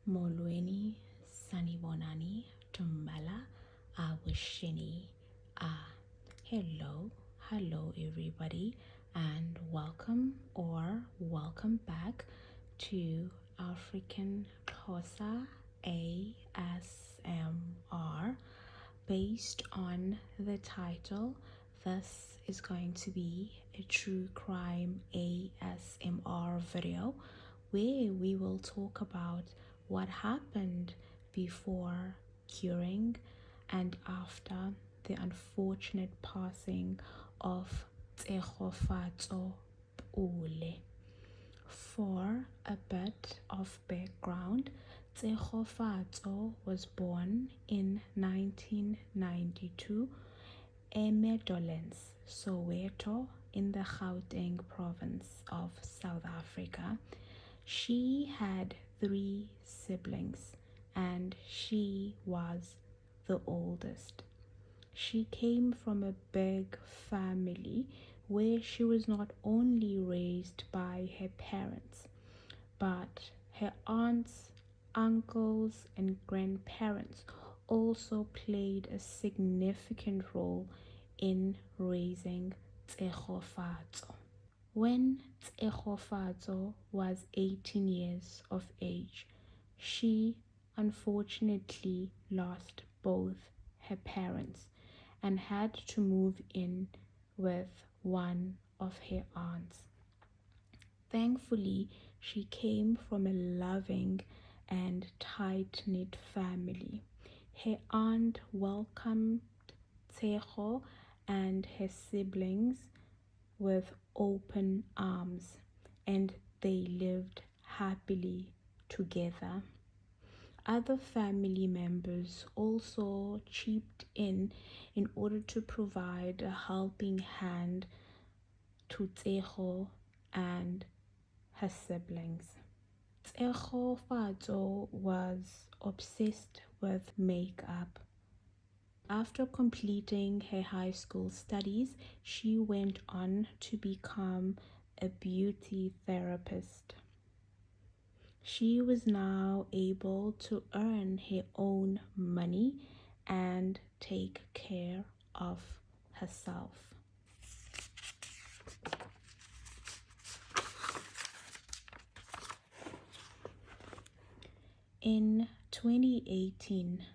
Molweni, Sanibonani, Tumbala, Awishini. Hello everybody, and welcome back to African Xhosa ASMR. Based on the title, this is going to be a true crime ASMR video where we will talk about what happened before, during, and after the unfortunate passing of Tshegofatso Pule. For a bit of background, Tshegofatso was born in 1992 Meadowlands, Soweto, in the Gauteng province of South Africa. She had 3 siblings and she was the oldest. She came from a big family where she was not only raised by her parents, but her aunts, uncles, and grandparents also played a significant role in raising Tshegofatso. When Tshegofatso was 18 years of age, she unfortunately lost both her parents and had to move in with one of her aunts. Thankfully, she came from a loving and tight-knit family. Her aunt welcomed Tshego and her siblings with open arms, and they lived happily together. Other family members also chipped in order to provide a helping hand to Tshego and her siblings. Tshegofatso was obsessed with makeup. After completing her high school studies, she went on to become a beauty therapist. She was now able to earn her own money and take care of herself. In 2018,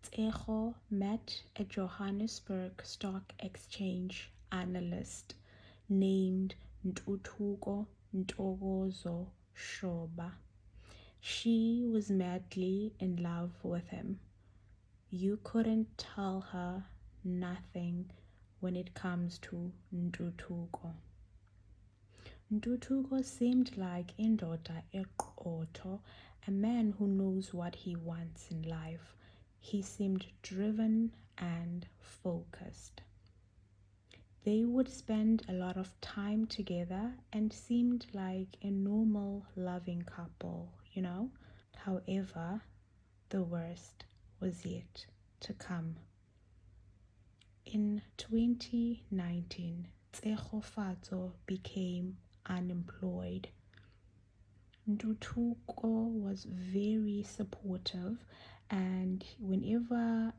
Tshego met a Johannesburg Stock Exchange analyst named Ntuthuko Ntokozo Shoba. She was madly in love with him. You couldn't tell her nothing when it comes to Ntuthuko. Ntuthuko seemed like indoda eqotho, a man who knows what he wants in life. He seemed driven and focused. They would spend a lot of time together and seemed like a normal, loving couple, you know? However, the worst was yet to come. In 2019, Tshegofatso became unemployed. Ntuthuko was very supportive, and whenever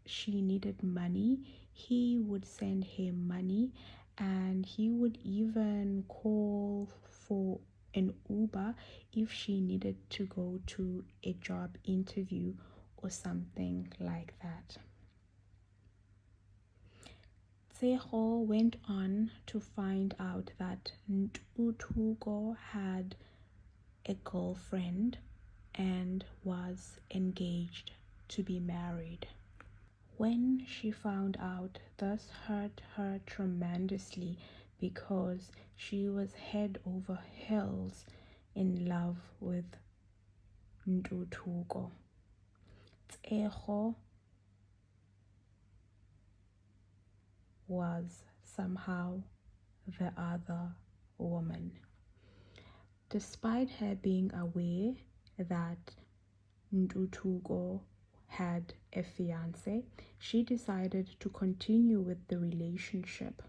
she needed money, he would send her money, and he would even call for an Uber if she needed to go to a job interview or something like that. Tshego went on to find out that Ntuthuko had a girlfriend and was engaged to be married. When she found out, this hurt her tremendously because she was head over heels in love with Ntuthuko. Tshego was somehow the other woman. Despite her being aware that Ntuthuko had a fiance, she decided to continue with the relationship.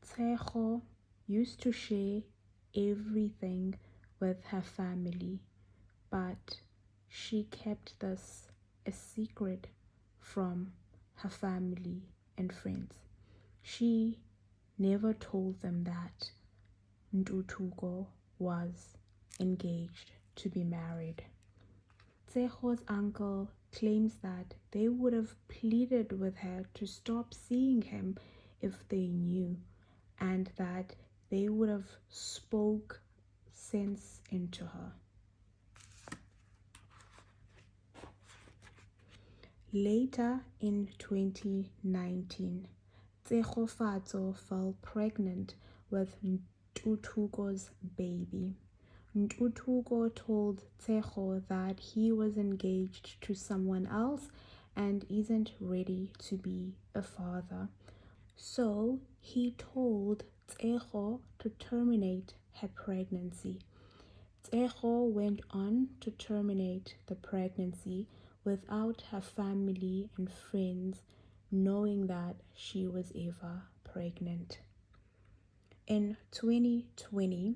Tshego used to share everything with her family, but she kept this a secret from her family and friends. She never told them that Ntutuko was engaged to be married. Tsego's uncle claims that they would have pleaded with her to stop seeing him if they knew, and that they would have spoke sense into her. Later in 2019, Tshegofatso fell pregnant with Ntutuko's baby. Ntutuko told Tshego that he was engaged to someone else and isn't ready to be a father. So he told Tshego to terminate her pregnancy. Tshego went on to terminate the pregnancy without her family and friends knowing that she was ever pregnant. In 2020,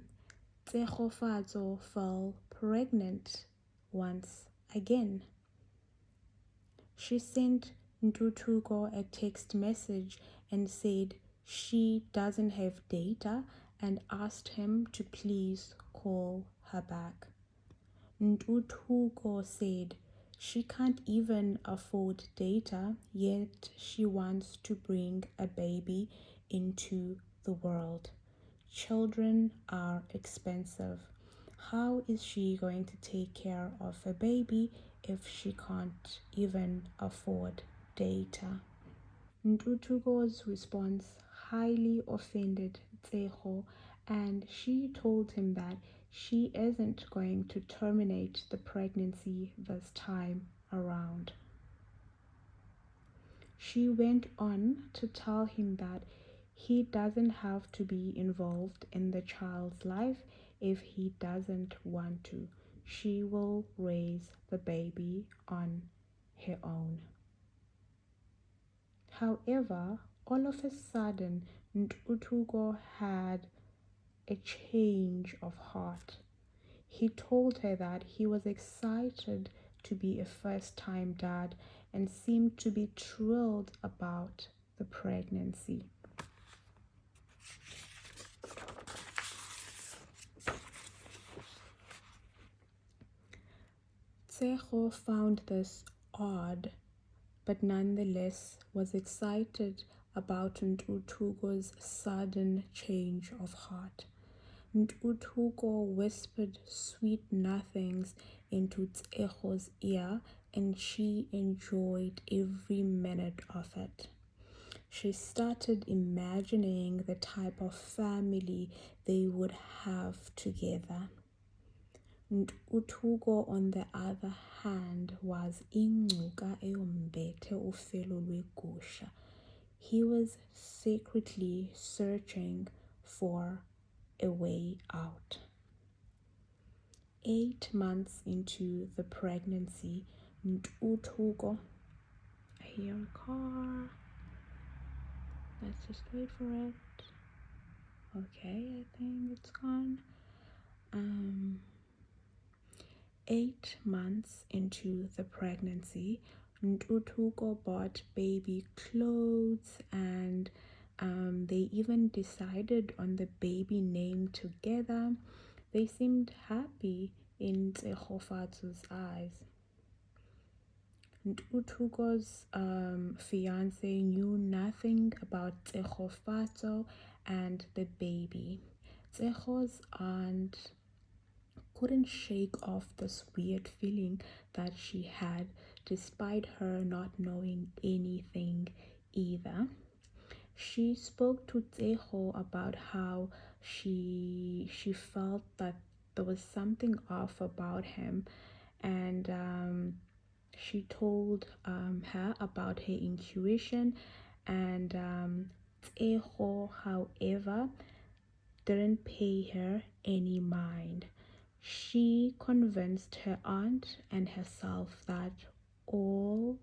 Tshegofatso fell pregnant once again. She sent Ntutuko a text message and said she doesn't have data and asked him to please call her back. Ntutuko said she can't even afford data, yet she wants to bring a baby into the world. Children are expensive. How is she going to take care of a baby if she can't even afford data? Ntutuko's response highly offended Tshego, and she told him that she isn't going to terminate the pregnancy this time around. She went on to tell him that he doesn't have to be involved in the child's life if he doesn't want to. She will raise the baby on her own. However, all of a sudden, Ntutuko had a change of heart. He told her that he was excited to be a first-time dad and seemed to be thrilled about the pregnancy. Tshego found this odd, but nonetheless was excited about Ntutuko's sudden change of heart. Ntutuko whispered sweet nothings into Tshego's ear, and she enjoyed every minute of it. She started imagining the type of family they would have together. Ntutuko, on the other hand, was ingcuka eyombethe ufelo lwegusha. He was secretly searching for a way out. 8 months into the pregnancy, Ntutuko, I hear a car. Let's just wait for it. Okay, I think it's gone. 8 months into the pregnancy, Ntutuko bought baby clothes, and they even decided on the baby name together. They seemed happy in Tshegofatso's eyes. Ntutuko's fiance knew nothing about Tshegofatso and the baby. Tsego's aunt couldn't shake off this weird feeling that she had, despite her not knowing anything either. She spoke to Tsego about how she felt that there was something off about him, and she told her about her intuition, and Tsego, however, didn't pay her any mind. She convinced her aunt and herself that all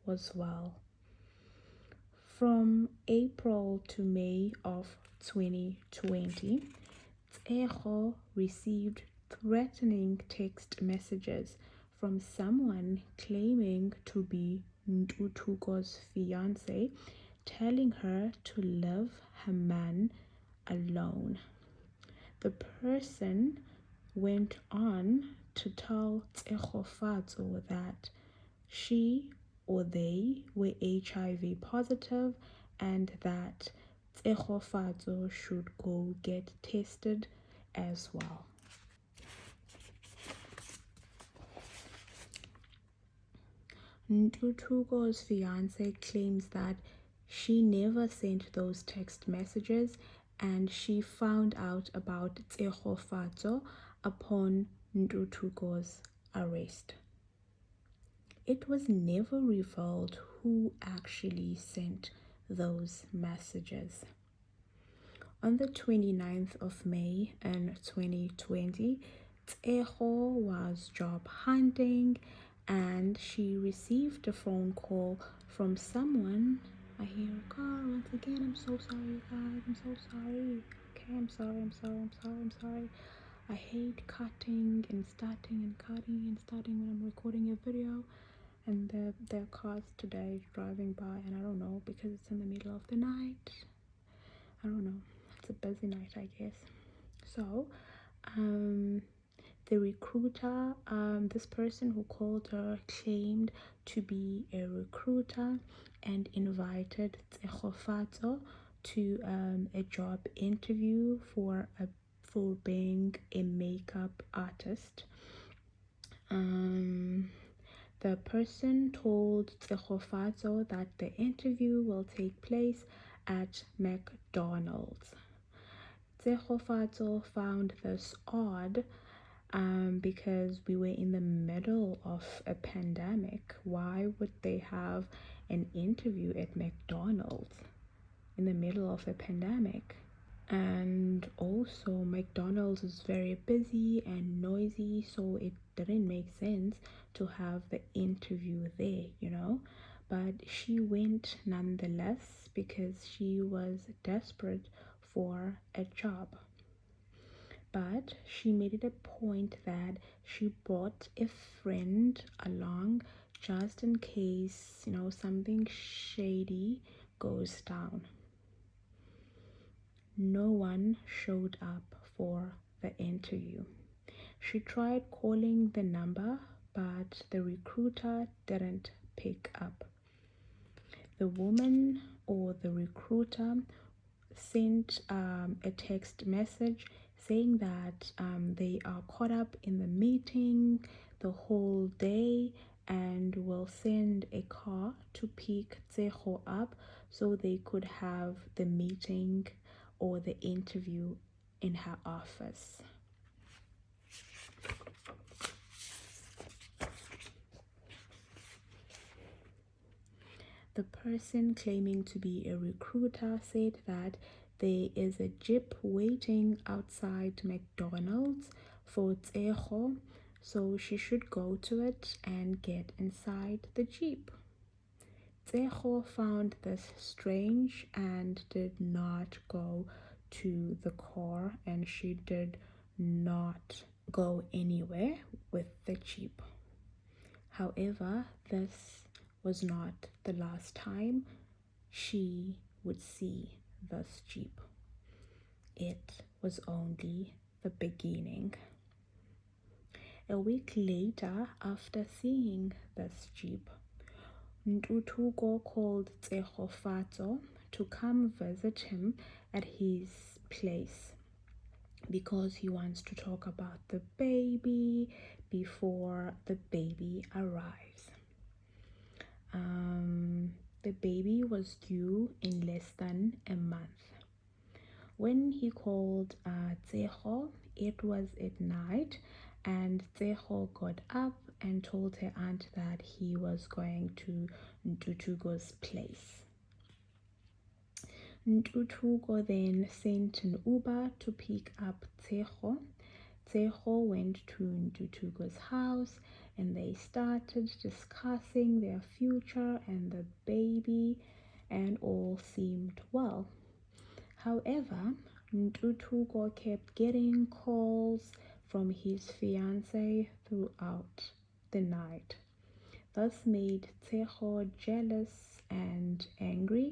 was well. From April to May of 2020, Tshegofatso received threatening text messages from someone claiming to be Ntutuko's fiance, telling her to leave her man alone. The person went on to tell Tshegofatso that she or they were HIV positive and that Tshegofatso should go get tested as well. Ntutuko's fiance claims that she never sent those text messages and she found out about Tshegofatso upon Ntutuko's arrest. It was never revealed who actually sent those messages. On the 29th of May in 2020, Tshegofatso was job hunting and she received a phone call from someone. I hear a car once again. I'm so sorry, guys. I'm so sorry. Okay, I'm sorry. I hate cutting and starting and cutting and starting when I'm recording a video. And there are cars today driving by, and I don't know because it's in the middle of the night. I don't know. It's a busy night, I guess. So, the recruiter, this person who called her claimed to be a recruiter and invited Tshegofatso to a job interview for being a makeup artist. The person told Tshegofatso that the interview will take place at McDonald's. Tshegofatso found this odd because we were in the middle of a pandemic. Why would they have an interview at McDonald's in the middle of a pandemic? And also McDonald's is very busy and noisy, so it didn't make sense to have the interview there, but she went nonetheless because she was desperate for a job. But she made it a point that she brought a friend along just in case, something shady goes down. No one showed up for the interview. She tried calling the number, but the recruiter didn't pick up. The woman or the recruiter sent a text message saying that they are caught up in the meeting the whole day and will send a car to pick Tshegofatso up so they could have the meeting or the interview in her office. The person claiming to be a recruiter said that there is a jeep waiting outside McDonald's for Tshegofatso, so she should go to it and get inside the jeep. Tshegofatso found this strange and did not go to the car, and she did not go anywhere with the jeep. However, this was not the last time she would see this jeep. It was only the beginning. A week later, after seeing this jeep, Ntutuko called Tshegofatso to come visit him at his place because he wants to talk about the baby before the baby arrives. The baby was due in less than a month. When he called Tshegofatso, it was at night, and Tshegofatso got up and told her aunt that he was going to Ntutuko's place. Ntutuko then sent an Uber to pick up Tshegofatso. Tshegofatso went to Ntutuko's house and they started discussing their future and the baby, and all seemed well. However, Ntutuko kept getting calls from his fiancée throughout the night. This made Tshego jealous and angry,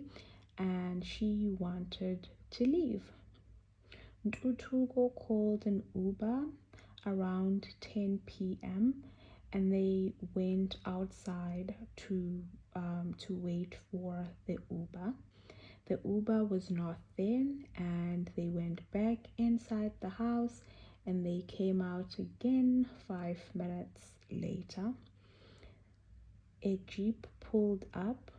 and she wanted to leave. Ntutuko called an Uber around 10 p.m. and they went outside to wait for the Uber. The Uber was not there, and they went back inside the house and they came out again 5 minutes later. A Jeep pulled up,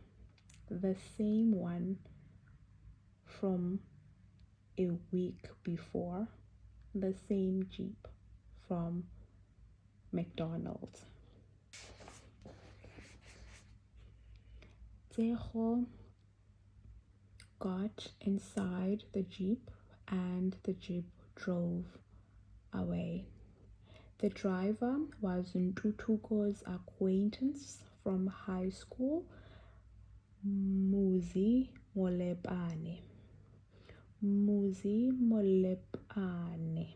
the same one from a week before, the same Jeep from McDonald's. Tshego got inside the Jeep and the Jeep drove away. The driver was Ntutuko's acquaintance from high school, Muzi Molepane. Muzi Molepane.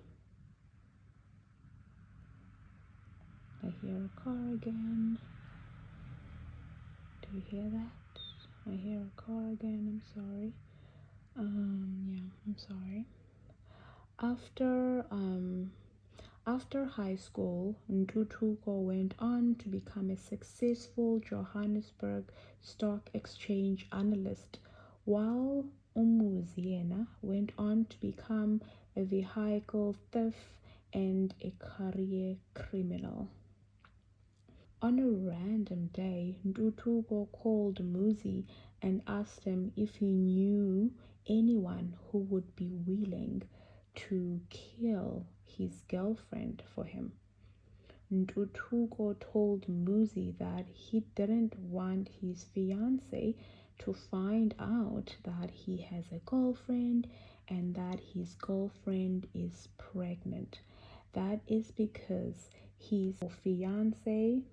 I hear a car again. Do you hear that? I hear a car again. I'm sorry. I'm sorry. After high school, Ntutuko went on to become a successful Johannesburg Stock Exchange analyst, while Umuziena went on to become a vehicle thief and a career criminal. On a random day, Ntutuko called Muzi and asked him if he knew anyone who would be willing to kill his girlfriend for him. Ntutuko told Muzi that he didn't want his fiancée to find out that he has a girlfriend and that his girlfriend is pregnant. That is because his fiancée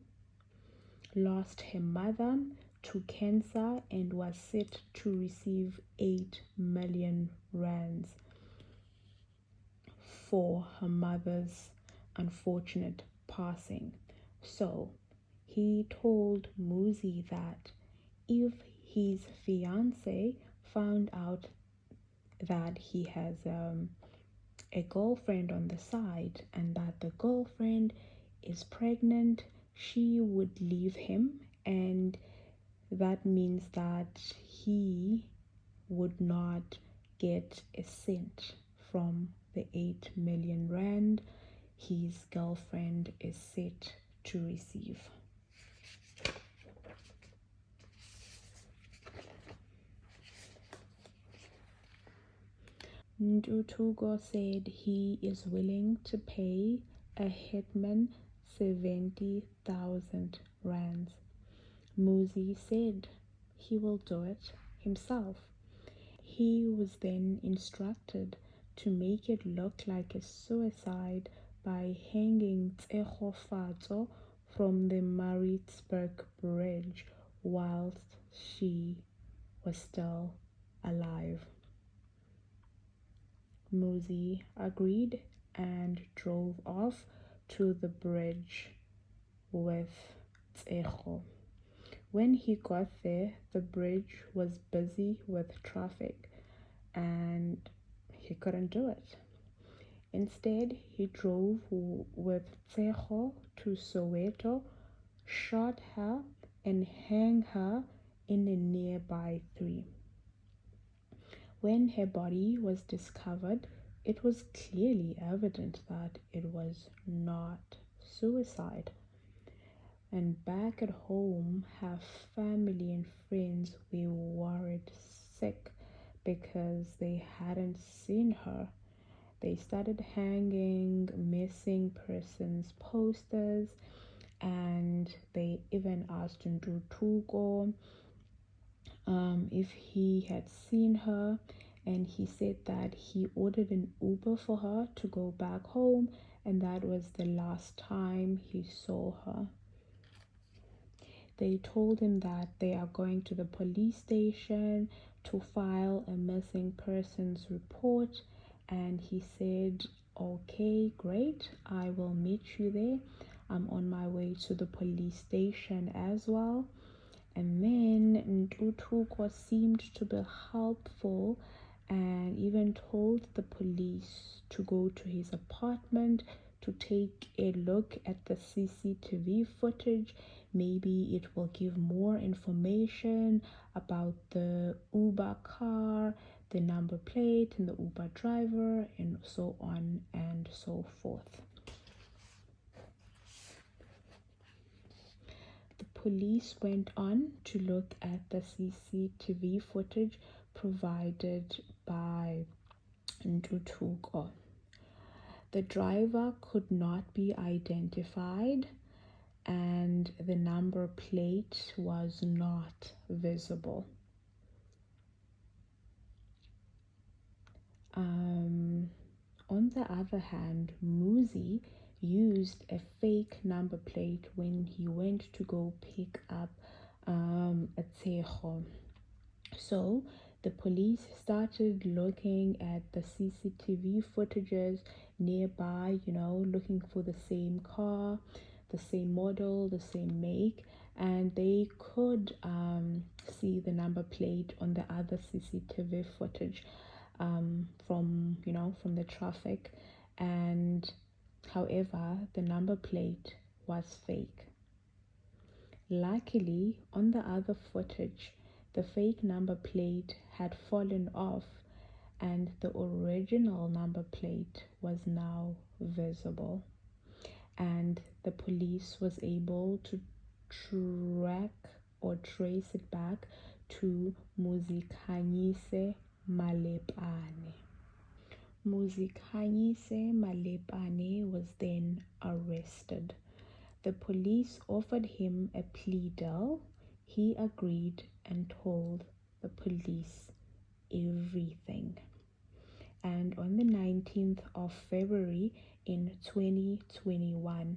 lost her mother to cancer and was set to receive 8 million rands for her mother's unfortunate passing. So he told Muzi that if his fiancée found out that he has a girlfriend on the side and that the girlfriend is pregnant, she would leave him, and that means that he would not get a cent from the 8 million rand his girlfriend is set to receive. Ntutuko said he is willing to pay a hitman 70,000 rands. Muzi said he will do it himself. He was then instructed to make it look like a suicide by hanging Tshegofatso from the Maritzburg Bridge whilst she was still alive. Muzi agreed and drove off to the bridge with Tshego. When he got there, the bridge was busy with traffic and he couldn't do it. Instead, he drove with Tshego to Soweto, shot her, and hung her in a nearby tree. When her body was discovered, it was clearly evident that it was not suicide. And back at home, her family and friends were worried sick because they hadn't seen her. They started hanging missing persons posters, and they even asked Ntutuko if he had seen her, and he said that he ordered an Uber for her to go back home, and that was the last time he saw her. They told him that they are going to the police station to file a missing persons report, and he said, okay, great, I will meet you there. I'm on my way to the police station as well. And then Ntutuko seemed to be helpful and even told the police to go to his apartment to take a look at the CCTV footage. Maybe it will give more information about the Uber car, the number plate, and the Uber driver, and so on and so forth. The police went on to look at the CCTV footage provided by Ntutuko. The driver could not be identified and the number plate was not visible. On the other hand, Muzi used a fake number plate when he went to go pick up a Tshegofatso. So the police started looking at the CCTV footages nearby, looking for the same car, the same model, the same make, and they could see the number plate on the other CCTV footage from the traffic. And however, the number plate was fake. Luckily, on the other footage, the fake number plate had fallen off and the original number plate was now visible. And the police was able to track or trace it back to Muzikhanyise Malepane. Muzikhanyise Malepane was then arrested. The police offered him a plea deal. He agreed and told the police everything. And on the 19th of February in 2021,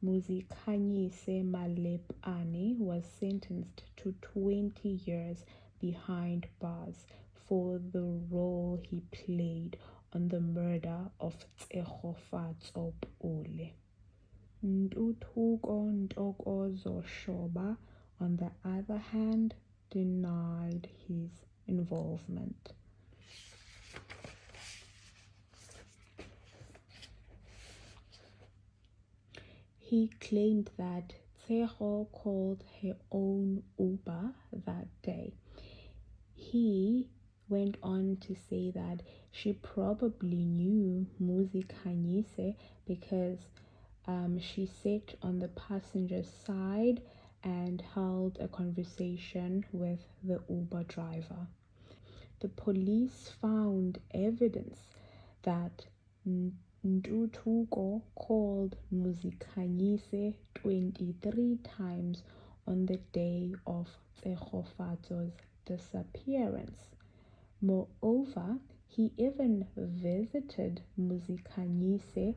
Muzikhanyise Malepane was sentenced to 20 years behind bars for the role he played on the murder of Tshegofatso Pule. Ntuthuko Ntokozo Shoba, on the other hand, denied his involvement. He claimed that Tshego called her own Uber that day. He went on to say that she probably knew Muzikhanyise because she sat on the passenger side and held a conversation with the Uber driver. The police found evidence that Ntutuko called Muzikhanyise 23 times on the day of Tshegofatso's disappearance. Moreover, he even visited Muzikhanyise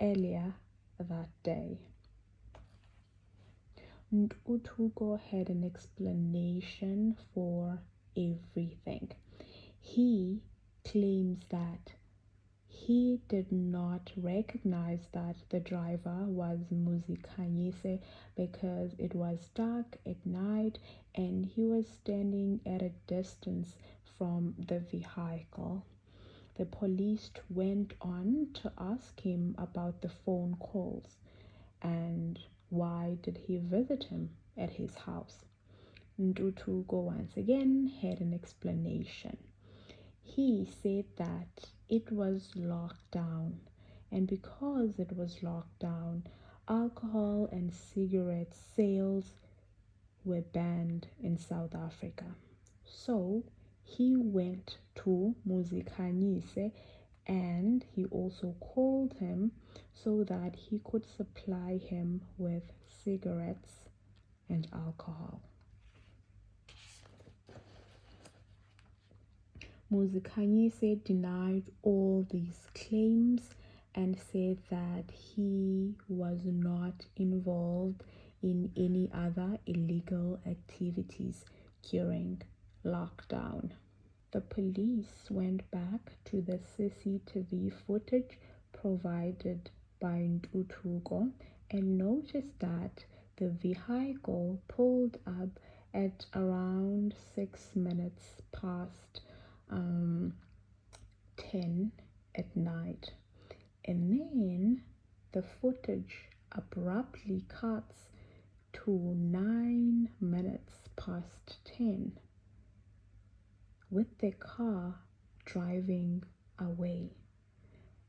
earlier that day. Ntutuko had an explanation for everything. He claims that he did not recognize that the driver was Muzikhanyise because it was dark at night and he was standing at a distance from the vehicle. The police went on to ask him about the phone calls and why did he visit him at his house. Ntutuko once again had an explanation. He said that it was locked down, and because it was locked down, alcohol and cigarette sales were banned in South Africa. So he went to Muzikhanyise and he also called him so that he could supply him with cigarettes and alcohol. Muzikhanyise denied all these claims and said that he was not involved in any other illegal activities during lockdown. The police went back to the CCTV footage provided by Ntuthuko and noticed that the vehicle pulled up at around 6 minutes past 10 at night. And then the footage abruptly cuts to 9 minutes past 10 with the car driving away.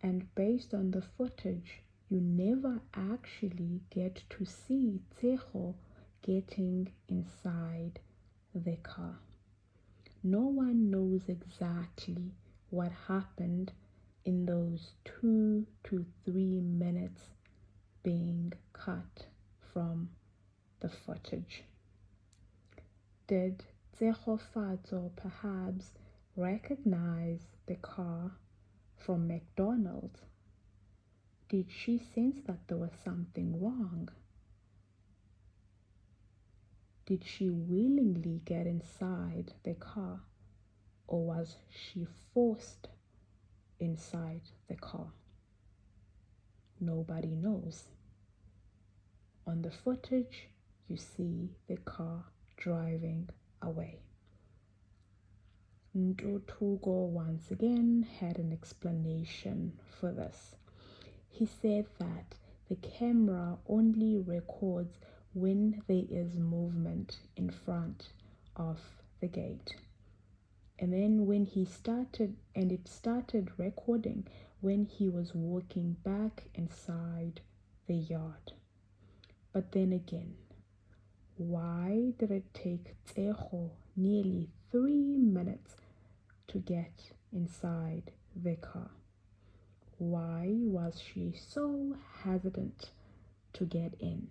And based on the footage, you never actually get to see Tshego getting inside the car. No one knows exactly what happened in those 2 to 3 minutes being cut from the footage. Did Tshegofatso perhaps recognize the car from McDonald's? Did she sense that there was something wrong? Did she willingly get inside the car, or was she forced inside the car? Nobody knows. On the footage, you see the car driving away. Ntuthuko once again had an explanation for this. He said that the camera only records when there is movement in front of the gate. And then when he started, and it started recording when he was walking back inside the yard. But then again, why did it take Tshego nearly 3 minutes to get inside the car? Why was she so hesitant to get in?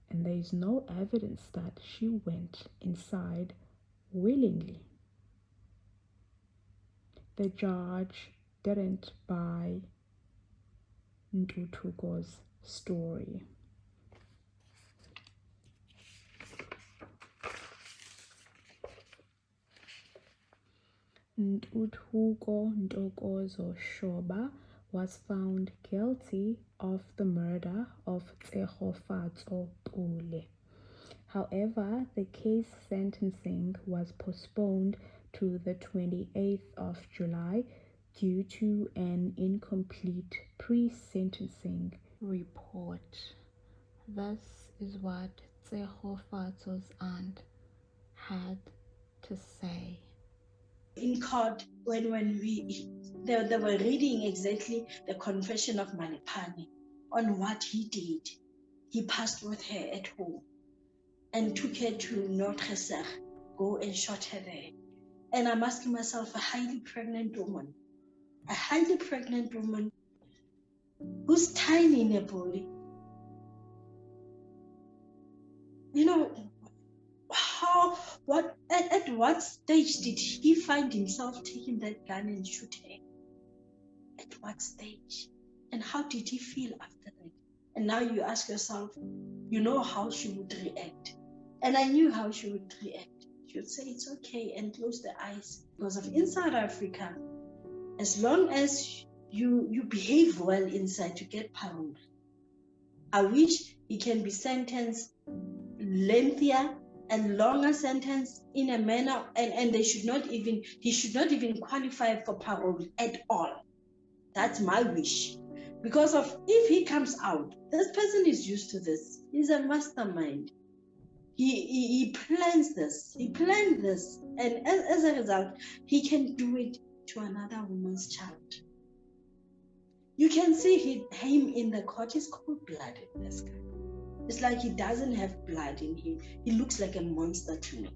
And there is no evidence that she went inside willingly. The judge didn't buy Ntuthuko's story. Ntuthuko Ntokozo Shoba was found guilty of the murder of Tshegofatso Pule. However, the case sentencing was postponed to the 28th of July due to an incomplete pre-sentencing report. This is what Tshegofatso's aunt had to say. In court, when they were reading exactly the confession of Malipane on what he did. He passed with her at home and took her to Notre-Dame, go and shot her there. And I'm asking myself, a highly pregnant woman who's tiny in a body, at what stage did he find himself taking that gun and shoot her? At what stage? And how did he feel after that? And now you ask yourself, you know how she would react. And I knew how she would react. She would say, it's okay, and close the eyes. Because of in South Africa, as long as you behave well inside, you get parole. I wish he can be sentenced lengthier and longer sentence in a manner, and he should not even qualify for parole at all. That's my wish. Because of if he comes out, this person is used to this. He's a mastermind. He plans this. He planned this. And as a result, he can do it to another woman's child. You can see him in the court. He's cold-blooded, this guy. It's like he doesn't have blood in him. He looks like a monster to me.